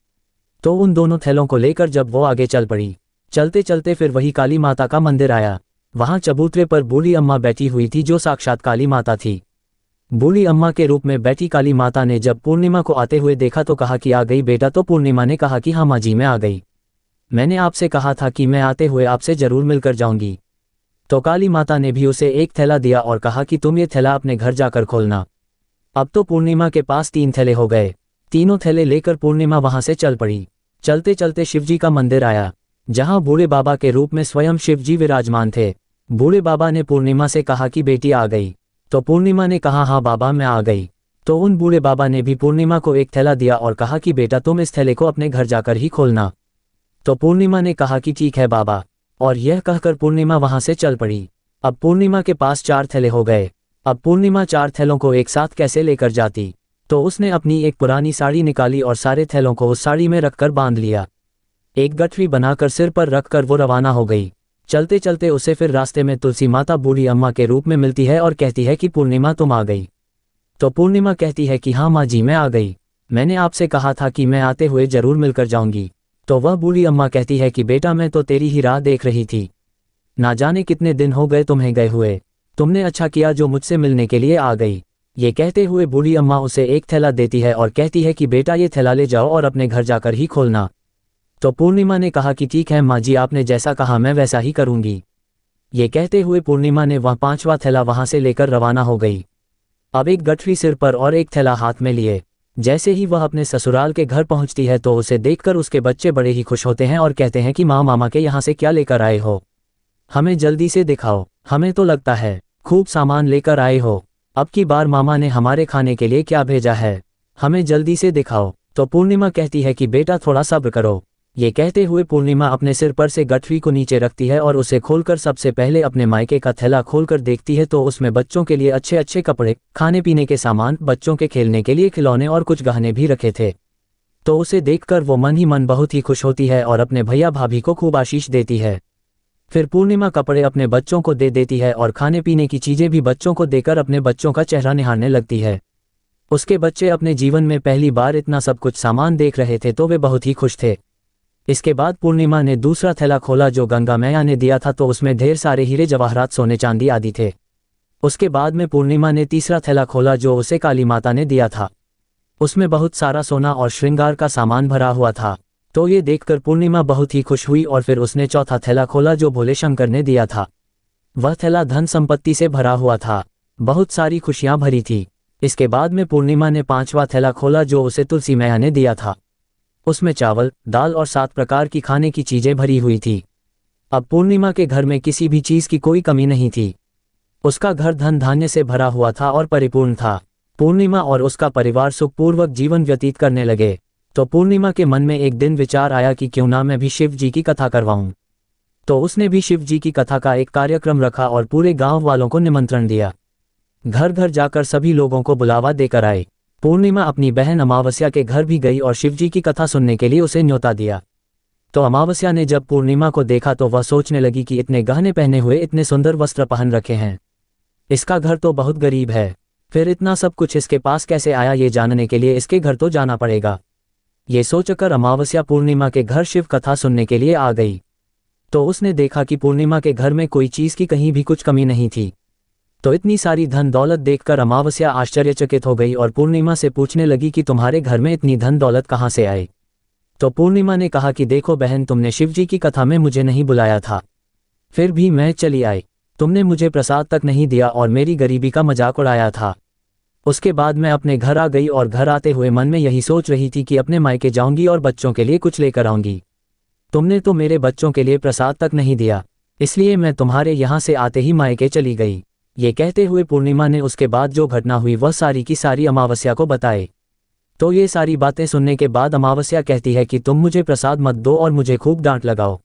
तो उन दोनों थैलों को लेकर जब वो आगे चल पड़ी, चलते चलते फिर वही काली माता का मंदिर आया। वहां चबूतरे पर बूढ़ी अम्मा बैठी हुई थी जो साक्षात काली माता थी। बूढ़ी अम्मा के रूप में बैठी काली माता ने जब पूर्णिमा को आते हुए देखा तो कहा कि आ गई बेटा। तो पूर्णिमा ने कहा कि हाँ माँ जी मैं आ गई, मैंने आपसे कहा था कि मैं आते हुए आपसे जरूर मिलकर जाऊंगी। तो काली माता ने भी उसे एक थैला दिया और कहा कि तुम ये थैला अपने घर जाकर खोलना। अब तो पूर्णिमा के पास 3 थैले हो गए। तीनों थैले लेकर पूर्णिमा वहां से चल पड़ी। चलते चलते शिवजी का मंदिर आया, जहां बूढ़े बाबा के रूप में स्वयं शिवजी विराजमान थे। बूढ़े बाबा ने पूर्णिमा से कहा कि बेटी आ गई। तो पूर्णिमा ने कहा हाँ बाबा मैं आ गई। तो उन बूढ़े बाबा ने भी पूर्णिमा को एक थैला दिया और कहा कि बेटा तुम इस थैले को अपने घर जाकर ही खोलना। तो पूर्णिमा ने कहा कि ठीक है बाबा, और यह कहकर पूर्णिमा वहां से चल पड़ी। अब पूर्णिमा के पास 4 थैले हो गए। अब पूर्णिमा 4 थैलों को एक साथ कैसे लेकर जाती। तो उसने अपनी एक पुरानी साड़ी निकाली और सारे थैलों को उस साड़ी में रखकर बांध लिया। एक गठरी बनाकर सिर पर रखकर वो रवाना हो गई। चलते चलते उसे फिर रास्ते में तुलसी माता बूढ़ी अम्मा के रूप में मिलती है और कहती है कि पूर्णिमा तुम आ गई। तो पूर्णिमा कहती है कि हाँ माँ जी मैं आ गई, मैंने आपसे कहा था कि मैं आते हुए जरूर मिलकर जाऊंगी। तो वह बूढ़ी अम्मा कहती है कि बेटा मैं तो तेरी ही राह देख रही थी, ना जाने कितने दिन हो गए तुम्हें गए हुए, तुमने अच्छा किया जो मुझसे मिलने के लिए आ गई। ये कहते हुए बूढ़ी अम्मा उसे एक थैला देती है और कहती है कि बेटा ये थैला ले जाओ और अपने घर जाकर ही खोलना। तो पूर्णिमा ने कहा कि ठीक है माँ जी, आपने जैसा कहा मैं वैसा ही करूंगी। ये कहते हुए पूर्णिमा ने वह 5वां थैला वहां से लेकर रवाना हो गई। अब एक गठरी सिर पर और एक थैला हाथ में लिए जैसे ही वह अपने ससुराल के घर पहुंचती है तो उसे देखकर उसके बच्चे बड़े ही खुश होते हैं और कहते हैं कि माँ मामा के यहाँ से क्या लेकर आए हो, हमें जल्दी से दिखाओ, हमें तो लगता है खूब सामान लेकर आए हो। अब की बार मामा ने हमारे खाने के लिए क्या भेजा है, हमें जल्दी से दिखाओ। तो पूर्णिमा कहती है कि बेटा थोड़ा सब्र करो। ये कहते हुए पूर्णिमा अपने सिर पर से गठरी को नीचे रखती है और उसे खोलकर सबसे पहले अपने मायके का थैला खोलकर देखती है तो उसमें बच्चों के लिए अच्छे अच्छे कपड़े, खाने पीने के सामान, बच्चों के खेलने के लिए खिलौने और कुछ गहने भी रखे थे। तो उसे देखकर वो मन ही मन बहुत ही खुश होती है और अपने भैया भाभी को खूब आशीष देती है। फिर पूर्णिमा कपड़े अपने बच्चों को दे देती है और खाने पीने की चीजें भी बच्चों को देकर अपने बच्चों का चेहरा निहारने लगती है। उसके बच्चे अपने जीवन में पहली बार इतना सब कुछ सामान देख रहे थे तो वे बहुत ही खुश थे। इसके बाद पूर्णिमा ने दूसरा थैला खोला जो गंगा मैया ने दिया था, तो उसमें ढेर सारे हीरे जवाहरात, सोने चांदी आदि थे। उसके बाद में पूर्णिमा ने तीसरा थैला खोला जो उसे काली माता ने दिया था। उसमें बहुत सारा सोना और श्रृंगार का सामान भरा हुआ था। तो ये देखकर पूर्णिमा बहुत ही खुश हुई और फिर उसने चौथा थैला खोला जो भोले शंकर ने दिया था। वह थैला धन संपत्ति से भरा हुआ था, बहुत सारी खुशियां भरी थी। इसके बाद में पूर्णिमा ने 5वां थैला खोला जो उसे तुलसी मैया ने दिया था। उसमें चावल, दाल और 7 प्रकार की खाने की चीजें भरी हुई थी। अब पूर्णिमा के घर में किसी भी चीज की कोई कमी नहीं थी। उसका घर धन धान्य से भरा हुआ था और परिपूर्ण था। पूर्णिमा और उसका परिवार सुखपूर्वक जीवन व्यतीत करने लगे। तो पूर्णिमा के मन में एक दिन विचार आया कि क्यों ना मैं भी शिव जी की कथा करवाऊं। तो उसने भी शिव जी की कथा का एक कार्यक्रम रखा और पूरे गांव वालों को निमंत्रण दिया। घर घर जाकर सभी लोगों को बुलावा देकर आए। पूर्णिमा अपनी बहन अमावस्या के घर भी गई और शिव जी की कथा सुनने के लिए उसे न्योता दिया। तो अमावस्या ने जब पूर्णिमा को देखा तो वह सोचने लगी कि इतने गहने पहने हुए, इतने सुंदर वस्त्र पहन रखे हैं, इसका घर तो बहुत गरीब है, फिर इतना सब कुछ इसके पास कैसे आया, ये जानने के लिए इसके घर तो जाना पड़ेगा। ये सोचकर अमावस्या पूर्णिमा के घर शिव कथा सुनने के लिए आ गई। तो उसने देखा कि पूर्णिमा के घर में कोई चीज़ की कहीं भी कुछ कमी नहीं थी। तो इतनी सारी धन दौलत देखकर अमावस्या आश्चर्यचकित हो गई और पूर्णिमा से पूछने लगी कि तुम्हारे घर में इतनी धन दौलत कहाँ से आए। तो पूर्णिमा ने कहा कि देखो बहन, तुमने शिव जी की कथा में मुझे नहीं बुलाया था, फिर भी मैं चली आई। तुमने मुझे प्रसाद तक नहीं दिया और मेरी गरीबी का मजाक उड़ाया था। उसके बाद मैं अपने घर आ गई और घर आते हुए मन में यही सोच रही थी कि अपने मायके जाऊंगी और बच्चों के लिए कुछ लेकर आऊंगी। तुमने तो मेरे बच्चों के लिए प्रसाद तक नहीं दिया, इसलिए मैं तुम्हारे यहाँ से आते ही मायके चली गई। ये कहते हुए पूर्णिमा ने उसके बाद जो घटना हुई वह सारी की सारी अमावस्या को बताए। तो ये सारी बातें सुनने के बाद अमावस्या कहती है कि तुम मुझे प्रसाद मत दो और मुझे खूब डांट लगाओ।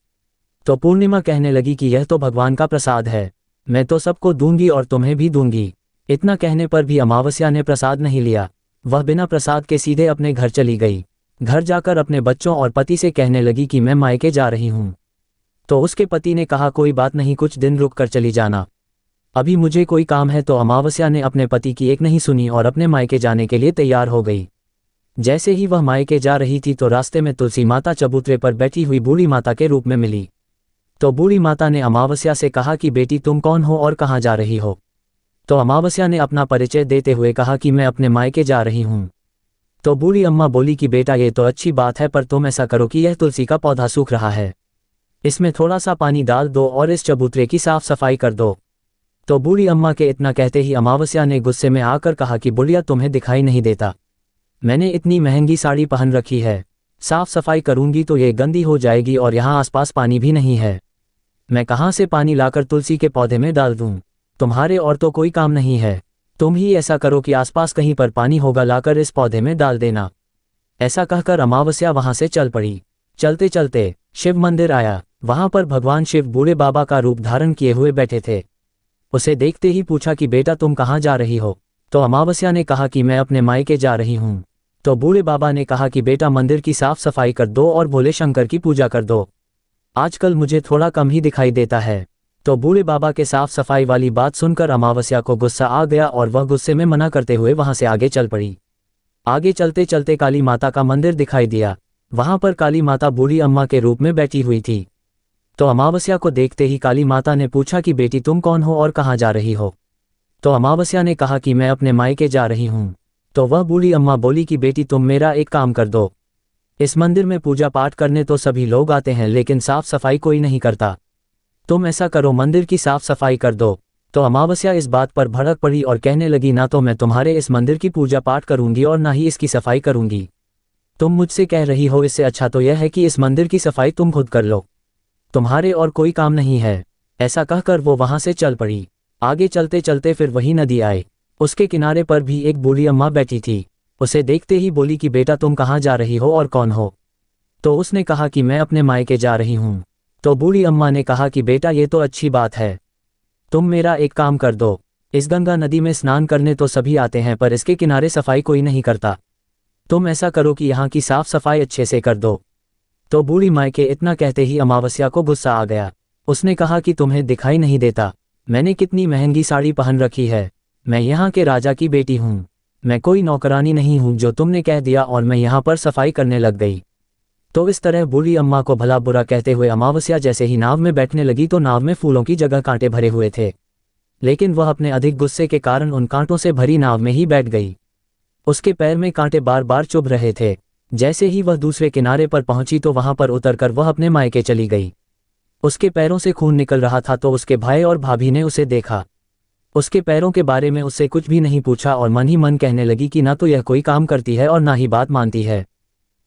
तो पूर्णिमा कहने लगी कि यह तो भगवान का प्रसाद है, मैं तो सबको दूंगी और तुम्हें भी दूंगी। इतना कहने पर भी अमावस्या ने प्रसाद नहीं लिया। वह बिना प्रसाद के सीधे अपने घर चली गई। घर जाकर अपने बच्चों और पति से कहने लगी कि मैं मायके जा रही हूँ। तो उसके पति ने कहा कोई बात नहीं, कुछ दिन रुक कर चली जाना, अभी मुझे कोई काम है। तो अमावस्या ने अपने पति की एक नहीं सुनी और अपने मायके जाने के लिए तैयार हो गई। जैसे ही वह मायके जा रही थी तो रास्ते में तुलसी माता चबूतरे पर बैठी हुई बूढ़ी माता के रूप में मिली। तो बूढ़ी माता ने अमावस्या से कहा कि बेटी तुम कौन हो और कहाँ जा रही हो। तो अमावस्या ने अपना परिचय देते हुए कहा कि मैं अपने मायके जा रही हूँ। तो बूढ़ी अम्मा बोली कि बेटा ये तो अच्छी बात है, पर तुम ऐसा करो कि यह तुलसी का पौधा सूख रहा है, इसमें थोड़ा सा पानी डाल दो और इस चबूतरे की साफ सफाई कर दो। तो बूढ़ी अम्मा के इतना कहते ही अमावस्या ने गुस्से में आकर कहा कि बुढ़िया तुम्हें दिखाई नहीं देता, मैंने इतनी महंगी साड़ी पहन रखी है, साफ सफाई करूंगी तो ये गंदी हो जाएगी और यहाँ आसपास पानी भी नहीं है, मैं कहाँ से पानी लाकर तुलसी के पौधे में डाल दूँ, तुम्हारे और तो कोई काम नहीं है, तुम ही ऐसा करो कि आसपास कहीं पर पानी होगा लाकर इस पौधे में डाल देना। ऐसा कहकर अमावस्या वहां से चल पड़ी। चलते चलते शिव मंदिर आया। वहां पर भगवान शिव बूढ़े बाबा का रूप धारण किए हुए बैठे थे। उसे देखते ही पूछा कि बेटा तुम कहाँ जा रही हो। तो अमावस्या ने कहा कि मैं अपने मायके जा रही हूँ। तो बूढ़े बाबा ने कहा कि बेटा मंदिर की साफ सफाई कर दो और भोले शंकर की पूजा कर दो, आजकल मुझे थोड़ा कम ही दिखाई देता है। तो बूढ़े बाबा के साफ सफाई वाली बात सुनकर अमावस्या को गुस्सा आ गया और वह गुस्से में मना करते हुए वहां से आगे चल पड़ी। आगे चलते चलते काली माता का मंदिर दिखाई दिया। वहां पर काली माता बूढ़ी अम्मा के रूप में बैठी हुई थी। तो अमावस्या को देखते ही काली माता ने पूछा कि बेटी तुम कौन हो और कहाँ जा रही हो। तो अमावस्या ने कहा कि मैं अपने मायके जा रही हूँ। तो वह बूढ़ी अम्मा बोली कि बेटी तुम मेरा एक काम कर दो, इस मंदिर में पूजा पाठ करने तो सभी लोग आते हैं लेकिन साफ सफाई कोई नहीं करता, तुम ऐसा करो मंदिर की साफ सफाई कर दो। तो अमावस्या इस बात पर भड़क पड़ी और कहने लगी ना तो मैं तुम्हारे इस मंदिर की पूजा पाठ करूंगी और ना ही इसकी सफाई करूंगी, तुम मुझसे कह रही हो, इससे अच्छा तो यह है कि इस मंदिर की सफाई तुम खुद कर लो, तुम्हारे और कोई काम नहीं है। ऐसा कहकर वो वहां से चल पड़ी। आगे चलते चलते फिर वही नदी आए। उसके किनारे पर भी एक बूढ़ी अम्मा बैठी थी। उसे देखते ही बोली कि बेटा तुम कहाँ जा रही हो और कौन हो। तो उसने कहा कि मैं अपने मायके जा रही हूँ। तो बूढ़ी अम्मा ने कहा कि बेटा ये तो अच्छी बात है, तुम मेरा एक काम कर दो, इस गंगा नदी में स्नान करने तो सभी आते हैं पर इसके किनारे सफाई कोई नहीं करता, तुम ऐसा करो कि यहाँ की साफ सफाई अच्छे से कर दो। तो बूढ़ी माई के इतना कहते ही अमावस्या को गुस्सा आ गया। उसने कहा कि तुम्हें दिखाई नहीं देता मैंने कितनी महंगी साड़ी पहन रखी है, मैं यहाँ के राजा की बेटी हूँ, मैं कोई नौकरानी नहीं हूँ जो तुमने कह दिया और मैं यहाँ पर सफाई करने लग गई। तो इस तरह बूढ़ी अम्मा को भला बुरा कहते हुए अमावस्या जैसे ही नाव में बैठने लगी तो नाव में फूलों की जगह कांटे भरे हुए थे, लेकिन वह अपने अधिक गुस्से के कारण उन कांटों से भरी नाव में ही बैठ गई। उसके पैर में कांटे बार बार चुभ रहे थे। जैसे ही वह दूसरे किनारे पर पहुंची तो वहां पर उतरकर वह अपने मायके चली गई। उसके पैरों से खून निकल रहा था तो उसके भाई और भाभी ने उसे देखा। उसके पैरों के बारे में उससे कुछ भी नहीं पूछा और मन ही मन कहने लगी कि ना तो यह कोई काम करती है और ना ही बात मानती है।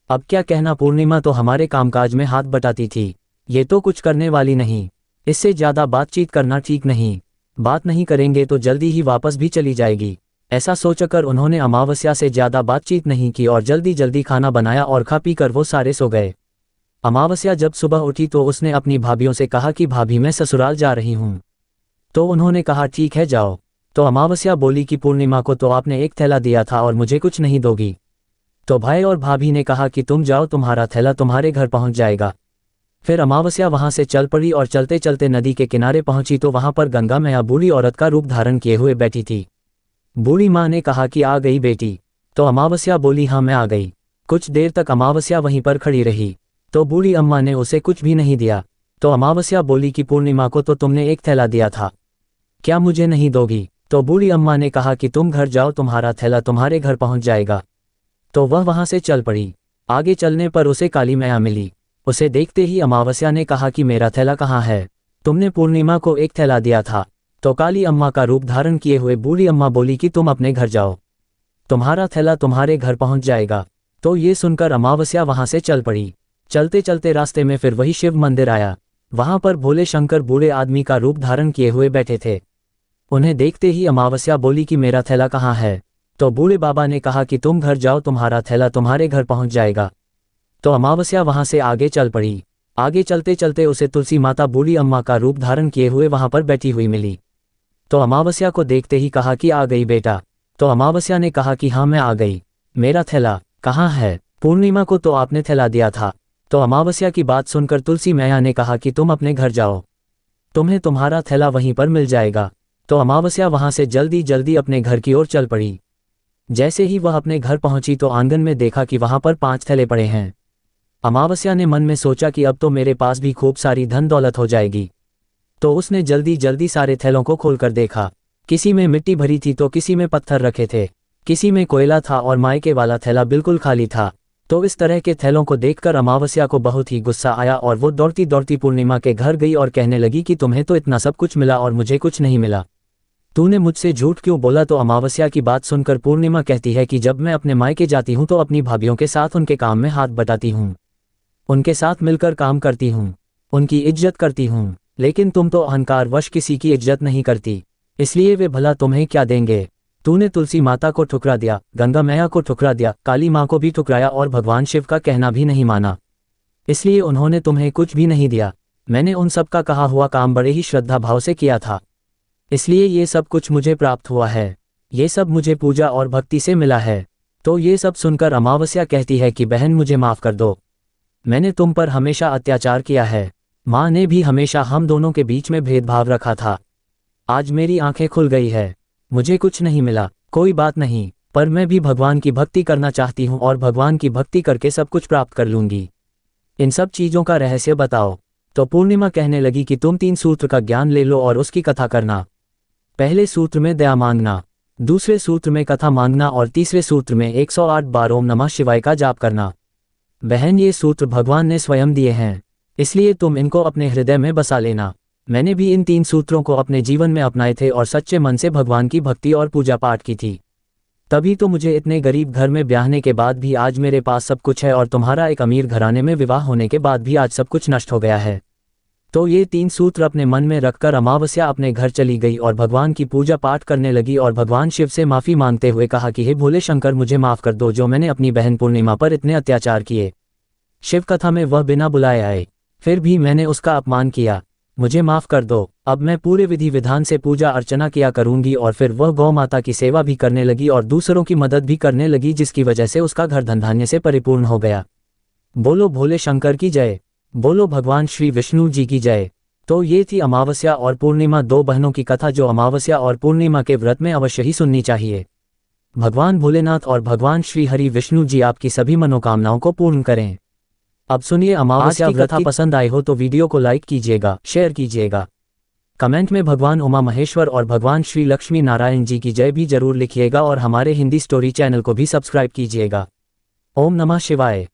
अब क्या कहना, पूर्णिमा तो हमारे कामकाज में हाथ बटाती थी, ये तो कुछ करने वाली नहीं, इससे ज़्यादा बातचीत करना ठीक नहीं, बात नहीं करेंगे तो जल्दी ही वापस भी चली जाएगी। ऐसा सोचकर उन्होंने अमावस्या से ज्यादा बातचीत नहीं की और जल्दी जल्दी खाना बनाया और खा पी कर वो सारे सो गए। अमावस्या जब सुबह उठी तो उसने अपनी भाभियों से कहा कि भाभी मैं ससुराल जा रही हूँ। तो उन्होंने कहा ठीक है जाओ। तो अमावस्या बोली कि पूर्णिमा को तो आपने एक थैला दिया था और मुझे कुछ नहीं दोगी। तो भाई और भाभी ने कहा कि तुम जाओ, तुम्हारा थैला तुम्हारे घर पहुंच जाएगा। फिर अमावस्या वहां से चल पड़ी और चलते चलते नदी के किनारे पहुंची तो वहां पर गंगा मैया बूढ़ी औरत का रूप धारण किए हुए बैठी थी। बूढ़ी माँ ने कहा कि आ गई बेटी। तो अमावस्या बोली हाँ मैं आ गई। कुछ देर तक अमावस्या वहीं पर खड़ी रही तो बूढ़ी अम्मा ने उसे कुछ भी नहीं दिया। तो अमावस्या बोली कि पूर्णिमा को तो तुमने एक थैला दिया था, क्या मुझे नहीं दोगी? तो बूढ़ी अम्मा ने कहा कि तुम घर जाओ, तुम्हारा थैला तुम्हारे घर पहुंच जाएगा। तो वह वहां से चल पड़ी। आगे चलने पर उसे काली मैया मिली। उसे देखते ही अमावस्या ने कहा कि मेरा थैला कहाँ है? तुमने पूर्णिमा को एक थैला दिया था। तो काली अम्मा का रूप धारण किए हुए बूढ़ी अम्मा बोली कि तुम अपने घर जाओ, तुम्हारा थैला तुम्हारे घर पहुंच जाएगा। तो ये सुनकर अमावस्या वहां से चल पड़ी। चलते चलते रास्ते में फिर वही शिव मंदिर आया। वहां पर भोले शंकर बूढ़े आदमी का रूप धारण किए हुए बैठे थे। उन्हें देखते ही अमावस्या बोली कि मेरा थैला कहाँ है? तो बूढ़े बाबा ने कहा कि तुम घर जाओ, तुम्हारा थैला तुम्हारे घर पहुंच जाएगा। तो अमावस्या वहां से आगे चल पड़ी। आगे चलते चलते उसे तुलसी माता बूढ़ी अम्मा का रूप धारण किए हुए वहां पर बैठी हुई मिली। तो अमावस्या को देखते ही कहा कि आ गई बेटा। तो अमावस्या ने कहा कि हाँ मैं आ गई। मेरा थैला कहाँ है? पूर्णिमा को तो आपने थैला दिया था। तो अमावस्या की बात सुनकर तुलसी मैया ने कहा कि तुम अपने घर जाओ, तुम्हें तुम्हारा थैला वहीं पर मिल जाएगा। तो अमावस्या वहां से जल्दी जल्दी अपने घर की ओर चल पड़ी। जैसे ही वह अपने घर पहुंची तो आंगन में देखा कि वहां पर 5 थैले पड़े हैं। अमावस्या ने मन में सोचा कि अब तो मेरे पास भी खूब सारी धन दौलत हो जाएगी। तो उसने जल्दी जल्दी सारे थैलों को खोलकर देखा। किसी में मिट्टी भरी थी तो किसी में पत्थर रखे थे, किसी में कोयला था और मायके वाला थैला बिल्कुल खाली था। तो इस तरह के थैलों को देखकर अमावस्या को बहुत ही गुस्सा आया और वो दौड़ती दौड़ती पूर्णिमा के घर गई और कहने लगी कि तुम्हें तो इतना सब कुछ मिला और मुझे कुछ नहीं मिला, तूने मुझसे झूठ क्यों बोला? तो अमावस्या की बात सुनकर पूर्णिमा कहती है कि जब मैं अपने मायके जाती हूँ तो अपनी भाभीयों के साथ उनके काम में हाथ बटाती हूँ, उनके साथ मिलकर काम करती हूँ, उनकी इज्जत करती हूँ। लेकिन तुम तो अहंकारवश किसी की इज्जत नहीं करती, इसलिए वे भला तुम्हें क्या देंगे? तूने तुलसी माता को ठुकरा दिया, गंगा मैया को ठुकरा दिया, काली माँ को भी ठुकराया और भगवान शिव का कहना भी नहीं माना, इसलिए उन्होंने तुम्हें कुछ भी नहीं दिया। मैंने उन सब का कहा हुआ काम बड़े ही श्रद्धा भाव से किया था, इसलिए ये सब कुछ मुझे प्राप्त हुआ है। ये सब मुझे पूजा और भक्ति से मिला है। तो ये सब सुनकर अमावस्या कहती है कि बहन मुझे माफ़ कर दो, मैंने तुम पर हमेशा अत्याचार किया है। माँ ने भी हमेशा हम दोनों के बीच में भेदभाव रखा था। आज मेरी आंखें खुल गई है, मुझे कुछ नहीं मिला, कोई बात नहीं, पर मैं भी भगवान की भक्ति करना चाहती हूँ और भगवान की भक्ति करके सब कुछ प्राप्त कर लूँगी। इन सब चीज़ों का रहस्य बताओ। तो पूर्णिमा कहने लगी कि तुम 3 सूत्र का ज्ञान ले लो और उसकी कथा करना। पहले सूत्र में दया मांगना, दूसरे सूत्र में कथा मांगना और तीसरे सूत्र में 108 बार ओम नमः शिवाय का जाप करना। बहन ये सूत्र भगवान ने स्वयं दिए हैं, इसलिए तुम इनको अपने हृदय में बसा लेना। मैंने भी इन 3 सूत्रों को अपने जीवन में अपनाए थे और सच्चे मन से भगवान की भक्ति और पूजा पाठ की थी, तभी तो मुझे इतने गरीब घर में ब्याहने के बाद भी आज मेरे पास सब कुछ है और तुम्हारा एक अमीर घराने में विवाह होने के बाद भी आज सब कुछ नष्ट हो गया है। तो ये 3 सूत्र अपने मन में रखकर अमावस्या अपने घर चली गई और भगवान की पूजा पाठ करने लगी और भगवान शिव से माफ़ी मांगते हुए कहा कि हे भोले शंकर मुझे माफ़ कर दो, जो मैंने अपनी बहन पूर्णिमा पर इतने अत्याचार किए। शिव कथा में वह बिना बुलाए आए, फिर भी मैंने उसका अपमान किया, मुझे माफ़ कर दो। अब मैं पूरे विधि विधान से पूजा अर्चना किया करूंगी। और फिर वह गौ माता की सेवा भी करने लगी और दूसरों की मदद भी करने लगी, जिसकी वजह से उसका घर धन धान्य से परिपूर्ण हो गया। बोलो भोले शंकर की जय, बोलो भगवान श्री विष्णु जी की जय। तो ये थी अमावस्या और पूर्णिमा, 2 बहनों की कथा जो अमावस्या और पूर्णिमा के व्रत में अवश्य ही सुननी चाहिए। भगवान भोलेनाथ और भगवान श्री हरि विष्णु जी आपकी सभी मनोकामनाओं को पूर्ण करें। अब सुनिए अमावस्या व्रत कथा पसंद आई हो तो वीडियो को लाइक कीजिएगा, शेयर कीजिएगा, कमेंट में भगवान उमा महेश्वर और भगवान श्री लक्ष्मी नारायण जी की जय भी जरूर लिखिएगा और हमारे हिंदी स्टोरी चैनल को भी सब्सक्राइब कीजिएगा। ओम नमः शिवाय।